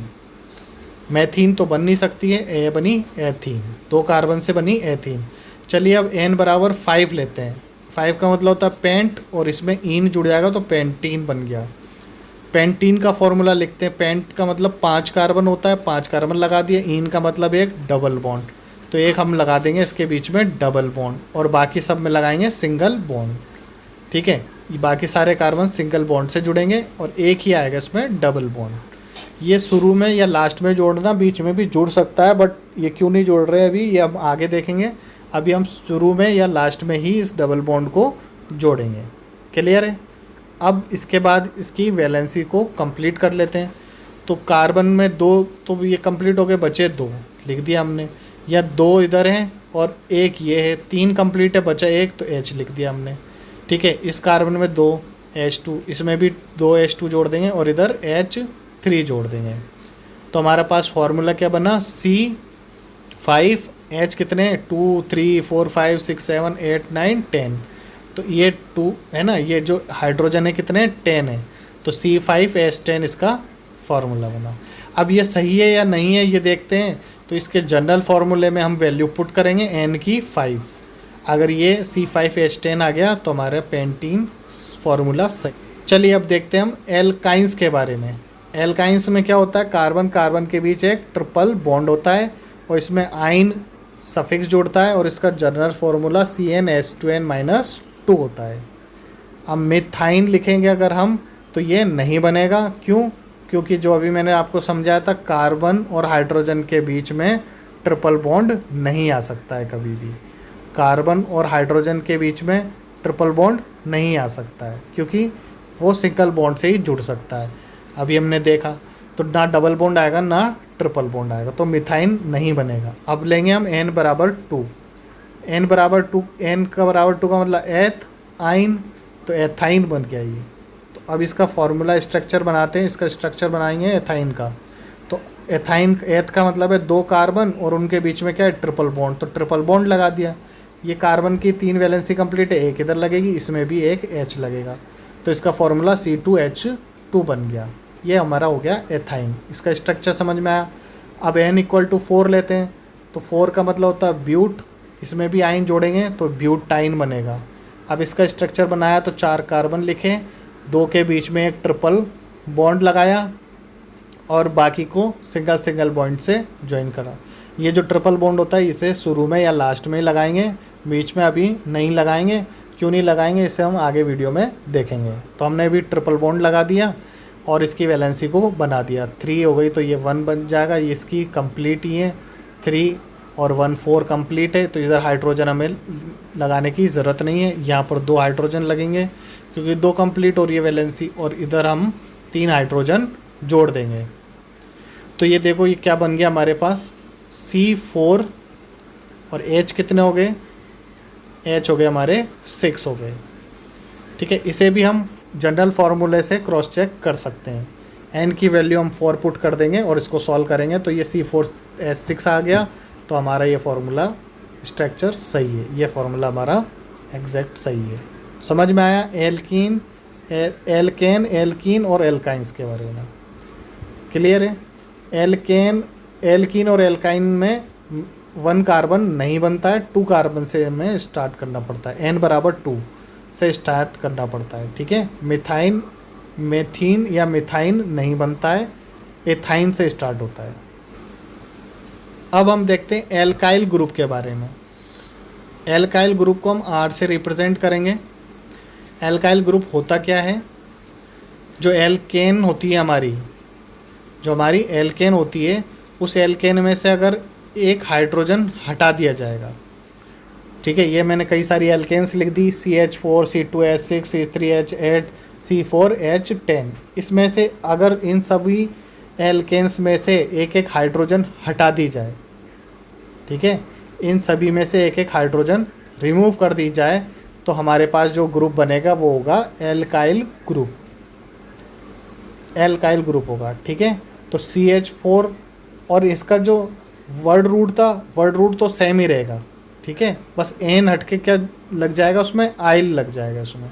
मैथीन तो बन नहीं सकती है, ए बनी एथीन, 2 कार्बन से बनी एथीन। चलिए अब N = 5 लेते हैं। 5 का मतलब होता है पेंट, और इसमें ईन जुड़ जाएगा तो पेंटीन बन गया। पेंटीन का फॉर्मूला लिखते हैं। पेंट का मतलब 5 कार्बन होता है, 5 कार्बन लगा दिए। ईन का मतलब एक डबल बॉन्ड, तो एक हम लगा देंगे इसके बीच में डबल बॉन्ड, और बाकी सब में लगाएंगे सिंगल बॉन्ड। ठीक है, ये बाकी सारे कार्बन सिंगल बॉन्ड से जुड़ेंगे, और एक ही आएगा इसमें डबल बॉन्ड। ये शुरू में या लास्ट में जोड़ना, बीच में भी जुड़ सकता है, बट ये क्यों नहीं जोड़ रहे अभी, ये हम आगे देखेंगे। अभी हम शुरू में या लास्ट में ही इस डबल बॉन्ड को जोड़ेंगे। क्लियर है। अब इसके बाद इसकी वैलेंसी को कंप्लीट कर लेते हैं। तो कार्बन में 2 तो ये कंप्लीट हो गए, बचे 2 लिख दिया हमने, या 2 इधर हैं और 1 ये है, 3 कंप्लीट है, बचा 1, तो H लिख दिया हमने। ठीक है, इस कार्बन में 2 H2, इसमें भी 2 H2 जोड़ देंगे, और इधर H3 जोड़ देंगे। तो हमारे पास फॉर्मूला क्या बना, C5 H कितने 2 3 4 5 6 7 8 9 10, तो ये 2 है ना, ये जो हाइड्रोजन है कितने 10 है, तो C5H10 इसका फार्मूला बना। अब ये सही है या नहीं है ये देखते हैं। तो इसके जनरल फार्मूले में हम वैल्यू पुट करेंगे N की 5, अगर ये C5H10 आ गया तो हमारा पेंटीन फार्मूला सही। चलिए अब देखते हैं हम एल्काइंस के बारे में। एल्काइंस में क्या होता है, कार्बन कार्बन के बीच एक ट्रिपल बॉन्ड होता है और इसमें आइन सफिक्स जुड़ता है और इसका जनरल फार्मूला CnH2n-2 होता है। अब मिथाइन लिखेंगे अगर हम तो ये नहीं बनेगा, क्यों? क्योंकि जो अभी मैंने आपको समझाया था, कार्बन और हाइड्रोजन के बीच में ट्रिपल बॉन्ड नहीं आ सकता है कभी भी। कार्बन और हाइड्रोजन के बीच में ट्रिपल बॉन्ड नहीं आ सकता है क्योंकि वो सिंगल बॉन्ड से ही जुड़ सकता है। अभी हमने देखा तो ना डबल बॉन्ड आएगा ना ट्रिपल बॉन्ड आएगा, तो मिथाइन नहीं बनेगा। अब लेंगे हम n बराबर 2, n बराबर 2, n का बराबर 2 का मतलब एथ आइन, तो एथाइन बन गया ये। तो अब इसका फॉर्मूला स्ट्रक्चर बनाते हैं, इसका स्ट्रक्चर बनाएंगे एथाइन का। तो एथाइन, एथ का मतलब है 2 कार्बन और उनके बीच में क्या है ट्रिपल बॉन्ड, तो ट्रिपल बॉन्ड लगा दिया। ये कार्बन की 3 वैलेंसी कंप्लीट है, एक इधर लगेगी, इसमें भी एक H लगेगा, तो इसका फॉर्मूला C2H2 बन गया। ये हमारा हो गया एथाइन। इसका स्ट्रक्चर समझ में आया। अब n = 4 लेते हैं, तो 4 का मतलब होता है ब्यूट, इसमें भी आइन जोड़ेंगे तो ब्यूटाइन बनेगा। अब इसका स्ट्रक्चर बनाया तो 4 कार्बन लिखे, 2 के बीच में एक ट्रिपल बॉन्ड लगाया और बाकी को सिंगल सिंगल बॉन्ड से ज्वाइन करा। ये जो ट्रिपल बॉन्ड होता है इसे शुरू में या लास्ट में ही लगाएंगे, बीच में अभी नहीं लगाएंगे। क्यों नहीं लगाएंगे इसे हम आगे वीडियो में देखेंगे। तो हमने अभी ट्रिपल बॉन्ड लगा दिया और इसकी वैलेंसी को बना दिया, 3 हो गई तो ये 1 बन जाएगा। ये इसकी कंप्लीट ही है, 3 और 1 4 कंप्लीट है। तो इधर हाइड्रोजन हमें लगाने की ज़रूरत नहीं है, यहाँ पर 2 हाइड्रोजन लगेंगे क्योंकि 2 कंप्लीट हो रही है वैलेंसी, और इधर हम 3 हाइड्रोजन जोड़ देंगे। तो ये देखो ये क्या बन गया हमारे पास, C4 और H कितने हो गए, H हो गए हमारे 6 हो गए। ठीक है, इसे भी हम जनरल फार्मूले से क्रॉस चेक कर सकते हैं। n की वैल्यू हम 4 पुट कर देंगे और इसको सॉल्व करेंगे तो ये C4H6 आ गया। तो हमारा ये फार्मूला स्ट्रक्चर सही है, ये फार्मूला हमारा एग्जैक्ट सही है। समझ में आया एल्कीन, एल्केन, एल्कीन और एल्काइंस के बारे में क्लियर है। एल्कीन और एल्काइन में 1 कार्बन नहीं बनता है, 2 कार्बन से हमें स्टार्ट करना पड़ता है, n बराबर 2 से स्टार्ट करना पड़ता है। ठीक है, मिथाइन, मेथीन या मिथाइन नहीं बनता है, एथाइन से स्टार्ट होता है। अब हम देखते हैं एल्काइल ग्रुप के बारे में। एल्काइल ग्रुप को हम R से रिप्रेजेंट करेंगे। एल्काइल ग्रुप होता क्या है, जो एल्केन होती है हमारी, जो हमारी एल्केन होती है, उस एल्केन में से अगर एक हाइड्रोजन हटा दिया जाएगा। ठीक है, ये मैंने कई सारी एल्केन्स लिख दी, CH4, C2H6, C3H8, C4H10। इसमें से अगर इन सभी एल्केन्स में से एक एक हाइड्रोजन हटा दी जाए, ठीक है, इन सभी में से एक एक हाइड्रोजन रिमूव कर दी जाए, तो हमारे पास जो ग्रुप बनेगा वो होगा एल्काइल ग्रुप। एल्काइल ग्रुप होगा। ठीक है, तो CH4 और इसका जो वर्ड रूट था, वर्ड रूट तो सेम ही रहेगा। ठीक है, बस एन हटके क्या लग जाएगा उसमें, आइल लग जाएगा उसमें।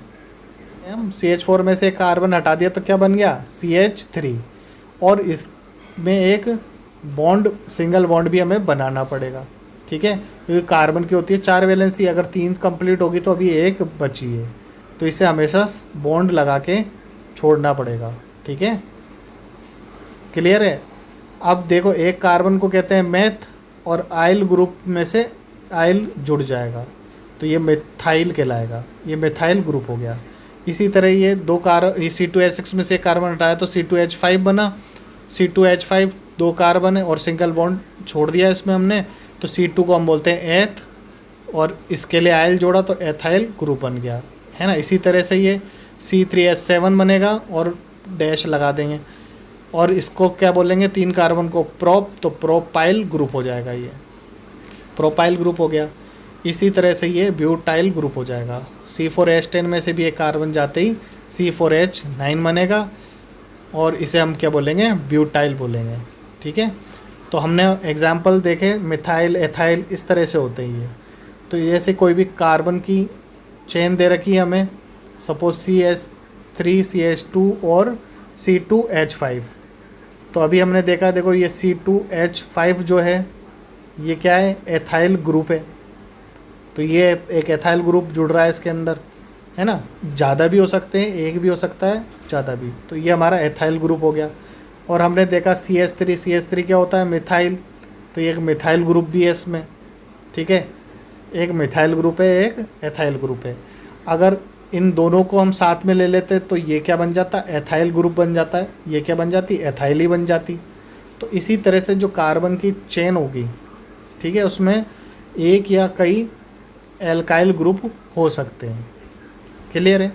हम CH4 में से कार्बन हटा दिया तो क्या बन गया CH3, और इसमें एक बॉन्ड, सिंगल बॉन्ड भी हमें बनाना पड़ेगा। ठीक है, क्योंकि कार्बन की होती है 4 वैलेंसी, अगर 3 कंप्लीट होगी तो अभी 1 बची है, तो इसे हमेशा बॉन्ड लगा के छोड़ना पड़ेगा। ठीक है, क्लियर है। अब देखो एक कार्बन को कहते हैं मेथ, और आइल ग्रुप में से आइल जुड़ जाएगा तो ये मिथाइल कहलाएगा, ये मिथाइल ग्रुप हो गया। इसी तरह ये C2H6 में से कार्बन हटाया तो C2H5 बना। C2H5 2 कार्बन है और सिंगल बॉन्ड छोड़ दिया इसमें हमने, तो C2 को हम बोलते हैं एथ, और इसके लिए आइल जोड़ा तो एथाइल ग्रुप बन गया, है ना। इसी तरह से ये C3H7 बनेगा और डैश लगा देंगे, और इसको क्या बोलेंगे 3 कार्बन को प्रोप, तो प्रोपाइल ग्रुप हो जाएगा, ये प्रोपाइल ग्रुप हो गया। इसी तरह से ये ब्यूटाइल ग्रुप हो जाएगा। C4H10 में से भी एक कार्बन जाते ही C4H9 बनेगा, और इसे हम क्या बोलेंगे ब्यूटाइल बोलेंगे। ठीक है, तो हमने एग्जाम्पल देखे, मिथाइल, एथाइल, इस तरह से होते हैं ये। तो जैसे कोई भी कार्बन की चेन दे रखी है हमें, सपोज CH3 CH2 और C2H5। तो अभी हमने देखा, देखो ये C2H5 जो है ये क्या है, एथाइल ग्रुप है। तो ये एक एथाइल ग्रुप जुड़ रहा है इसके अंदर, है ना। ज़्यादा भी हो सकते हैं, एक भी हो सकता है, ज़्यादा भी। तो ये हमारा एथाइल ग्रुप हो गया। और हमने देखा CH3 क्या होता है, मिथाइल। तो ये एक मिथाइल ग्रुप भी है इसमें, ठीक है। एक मिथाइल ग्रुप है, एक एथाइल ग्रुप है। अगर इन दोनों को हम साथ में ले लेते तो ये क्या बन जाता, एथाइल ग्रुप बन जाता है। ये क्या बन जाती, एथाइल ही बन जाती। तो इसी तरह से जो कार्बन की चेन होगी, ठीक है, उसमें एक या कई एल्काइल ग्रुप हो सकते हैं। क्लियर है।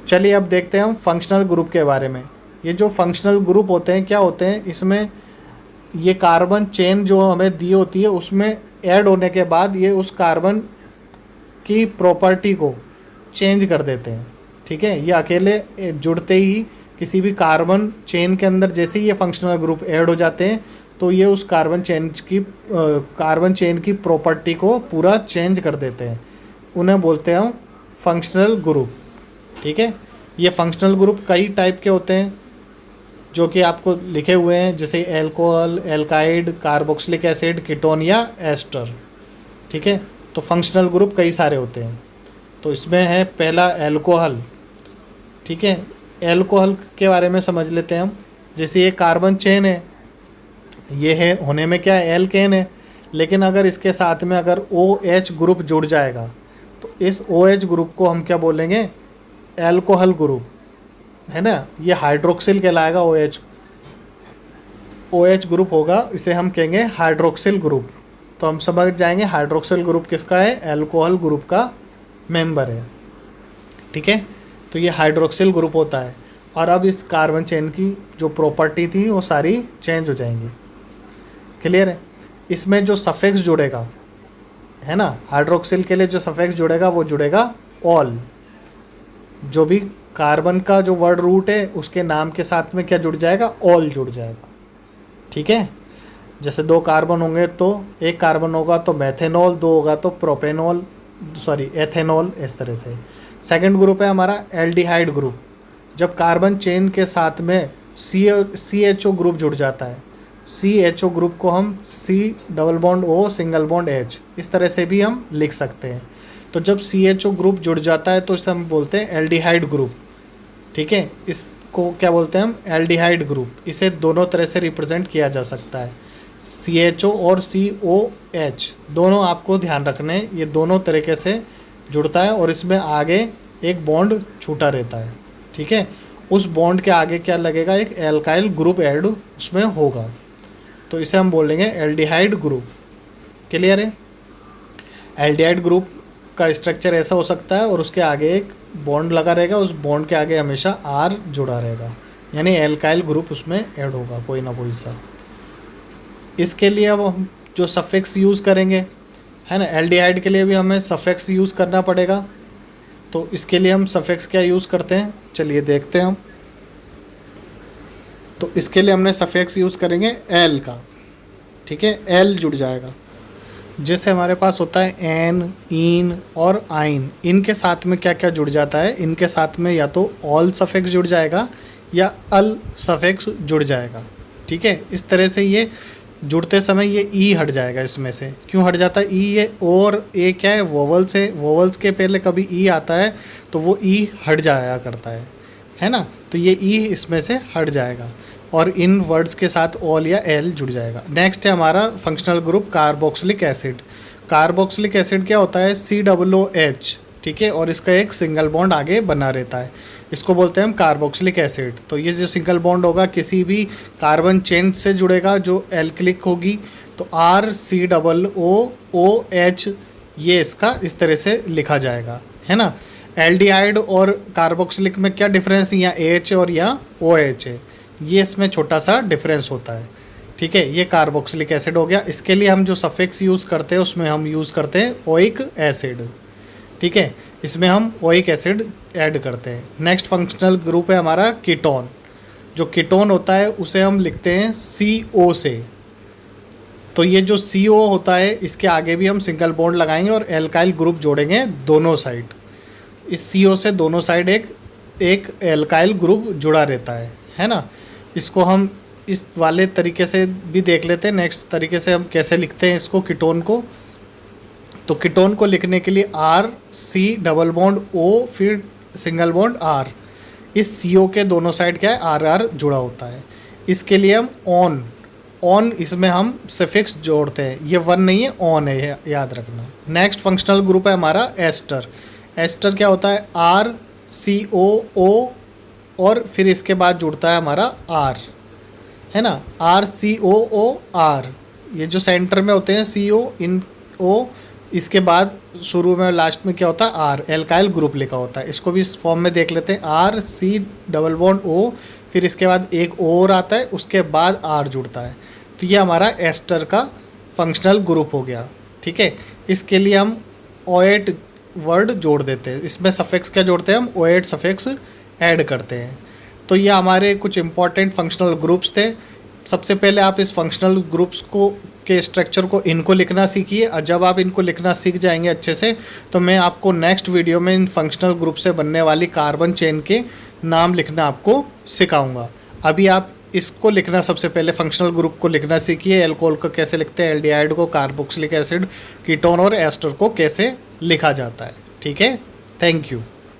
चलिए अब देखते हैं हम फंक्शनल ग्रुप के बारे में। ये जो फंक्शनल ग्रुप होते हैं क्या होते हैं, इसमें ये कार्बन चेन जो हमें दी होती है उसमें ऐड होने के बाद ये उस कार्बन की प्रॉपर्टी को चेंज कर देते हैं, ठीक है। ये अकेले जुड़ते ही किसी भी कार्बन चेन के अंदर जैसे ही ये फंक्शनल ग्रुप ऐड हो जाते हैं तो ये उस कार्बन चेन की प्रॉपर्टी को पूरा चेंज कर देते हैं। उन्हें बोलते हैं हम फंक्शनल ग्रुप, ठीक है। ये फंक्शनल ग्रुप कई टाइप के होते हैं जो कि आपको लिखे हुए हैं, जैसे alcohol, alkyd, carboxylic acid, ketone या एस्टर, ठीक है। तो फंक्शनल ग्रुप कई सारे होते हैं। तो इसमें है पहला एल्कोहल, ठीक है। एल्कोहल के बारे में समझ लेते हैं हम। जैसे ये कार्बन चेन है, ये है होने में क्या है, एल्केन है। लेकिन अगर इसके साथ में अगर OH ग्रुप जुड़ जाएगा तो इस OH ग्रुप को हम क्या बोलेंगे, एल्कोहल ग्रुप, है ना। ये हाइड्रोक्सिल कहलाएगा। OH ग्रुप होगा, इसे हम कहेंगे हाइड्रोक्सिल ग्रुप। तो हम समझ जाएंगे हाइड्रोक्सिल ग्रुप किसका है, एल्कोहल ग्रुप का मेंबर है, ठीक है। तो ये हाइड्रोक्सिल ग्रुप होता है। और अब इस कार्बन चेन की जो प्रॉपर्टी थी वो सारी चेंज हो जाएंगी। क्लियर है। इसमें जो सफिक्स जुड़ेगा, है ना, हाइड्रोक्सिल के लिए जो सफिक्स जुड़ेगा वो जुड़ेगा ऑल। जो भी कार्बन का जो वर्ड रूट है उसके नाम के साथ में क्या जुड़ जाएगा, ऑल जुड़ जाएगा, ठीक है। जैसे 2 कार्बन होंगे तो एक कार्बन होगा तो मैथेनॉल, 2 होगा तो प्रोपेनॉल, एथेनॉल, इस तरह से। सेकंड ग्रुप है हमारा एल्डिहाइड ग्रुप। जब कार्बन चेन के साथ में CHO ग्रुप जुड़ जाता है, CHO ग्रुप को हम C+O सिंगल बॉन्ड H इस तरह से भी हम लिख सकते हैं। तो जब CHO ग्रुप जुड़ जाता है तो इसे हम बोलते हैं एल्डिहाइड ग्रुप, ठीक है। इसको क्या बोलते हैं हम, एल्डिहाइड ग्रुप। इसे दोनों तरह से रिप्रेजेंट किया जा सकता है, CHO और COH दोनों आपको ध्यान रखने, ये दोनों तरीके से जुड़ता है। और इसमें आगे एक बॉन्ड छूटा रहता है, ठीक है। उस बॉन्ड के आगे क्या लगेगा, एक एल्काइल ग्रुप ऐड उसमें होगा। तो इसे हम बोलेंगे एल्डिहाइड ग्रुप। क्लियर है। एल्डिहाइड ग्रुप का स्ट्रक्चर ऐसा हो सकता है और उसके आगे एक बॉन्ड लगा रहेगा, उस बॉन्ड के आगे हमेशा R जुड़ा रहेगा, यानी एल्काइल ग्रुप उसमें ऐड होगा कोई ना कोई सा। इसके लिए अब हम जो सफिक्स यूज़ करेंगे, है ना, एल्डिहाइड के लिए भी हमें सफिक्स यूज़ करना पड़ेगा। तो इसके लिए हम सफिक्स क्या यूज़ करते हैं, चलिए देखते हैं हम। तो इसके लिए हमने सफिक्स यूज़ करेंगे एल का, ठीक है। एल जुड़ जाएगा। जैसे हमारे पास होता है एन, इन और आइन, इनके साथ में क्या क्या जुड़ जाता है, इनके साथ में या तो ऑल सफिक्स जुड़ जाएगा या अल सफिक्स जुड़ जाएगा, ठीक है। इस तरह से ये जुड़ते समय ये ई हट जाएगा। इसमें से क्यों हट जाता है ई, ये और ए क्या है, वोवल्स है। वोवल्स के पहले कभी ई आता है तो वो ई हट जाया करता है ना। तो ये ई इसमें से हट जाएगा और इन वर्ड्स के साथ ऑल या एल जुड़ जाएगा। नेक्स्ट है हमारा functional group carboxylic acid. Carboxylic acid क्या होता है, COOH, ठीक है। और इसका एक सिंगल बॉन्ड आगे बना रहता है, इसको बोलते हैं हम कार्बोक्सिलिक एसिड। तो ये जो सिंगल बॉन्ड होगा किसी भी कार्बन चेन से जुड़ेगा जो एल्किलिक होगी, तो RCOOH ये इसका इस तरह से लिखा जाएगा, है ना। एल्डिहाइड और कार्बोक्सिलिक में क्या डिफरेंस, या AH और या OH है, ये इसमें छोटा सा डिफरेंस होता है, ठीक है। ये कार्बोक्सिलिक एसिड हो गया। इसके लिए हम जो सफिक्स यूज़ करते हैं उसमें हम यूज़ करते हैं ओइक एसिड, ठीक है। इसमें हम ओइक एसिड ऐड करते हैं। नेक्स्ट फंक्शनल ग्रुप है हमारा कीटोन। जो कीटोन होता है उसे हम लिखते हैं CO से। तो ये जो CO होता है इसके आगे भी हम सिंगल बॉन्ड लगाएंगे और एल्काइल ग्रुप जोड़ेंगे दोनों साइड। इस CO से दोनों साइड एक एल्काइल ग्रुप जुड़ा रहता है ना। इसको हम इस वाले तरीके से भी देख लेते हैं। नेक्स्ट तरीके से हम कैसे लिखते हैं इसको, कीटोन को। तो कीटोन को लिखने के लिए RC डबल बॉन्ड O फिर सिंगल बॉन्ड R। इस CO के दोनों साइड क्या है, RR जुड़ा होता है। इसके लिए हम ऑन इसमें हम सफिक्स जोड़ते हैं, ये वन नहीं है, ऑन है, याद रखना। नेक्स्ट फंक्शनल ग्रुप है हमारा एस्टर। एस्टर क्या होता है, RCOO और फिर इसके बाद जुड़ता है हमारा R, है ना, RCOOR। ये जो सेंटर में होते हैं CO इन O, इसके बाद शुरू में लास्ट में क्या होता है R, एल्काइल ग्रुप लिखा होता है। इसको भी इस फॉर्म में देख लेते हैं, RC डबल बॉन्ड O फिर इसके बाद एक O और आता है, उसके बाद R जुड़ता है। तो ये हमारा एस्टर का फंक्शनल ग्रुप हो गया। ठीक है, इसके लिए हम OAT वर्ड जोड़ देते हैं। इसमें सफिक्स क्या जोड़ते हैं हम, OAT सफिक्स ऐड करते हैं। तो ये हमारे कुछ इंपॉर्टेंट फंक्शनल ग्रुप्स थे। सबसे पहले आप इस फंक्शनल ग्रुप्स को के स्ट्रक्चर को इनको लिखना सीखिए, और जब आप इनको लिखना सीख जाएंगे अच्छे से तो मैं आपको नेक्स्ट वीडियो में इन फंक्शनल ग्रुप से बनने वाली कार्बन चेन के नाम लिखना आपको सिखाऊंगा। अभी आप इसको लिखना, सबसे पहले फंक्शनल ग्रुप को लिखना सीखिए। एल्कोहल को कैसे लिखते हैं, एल्डिहाइड को, कार्बोक्सिलिक एसिड, कीटोन और एस्टर को कैसे लिखा जाता है। ठीक है, थैंक यू।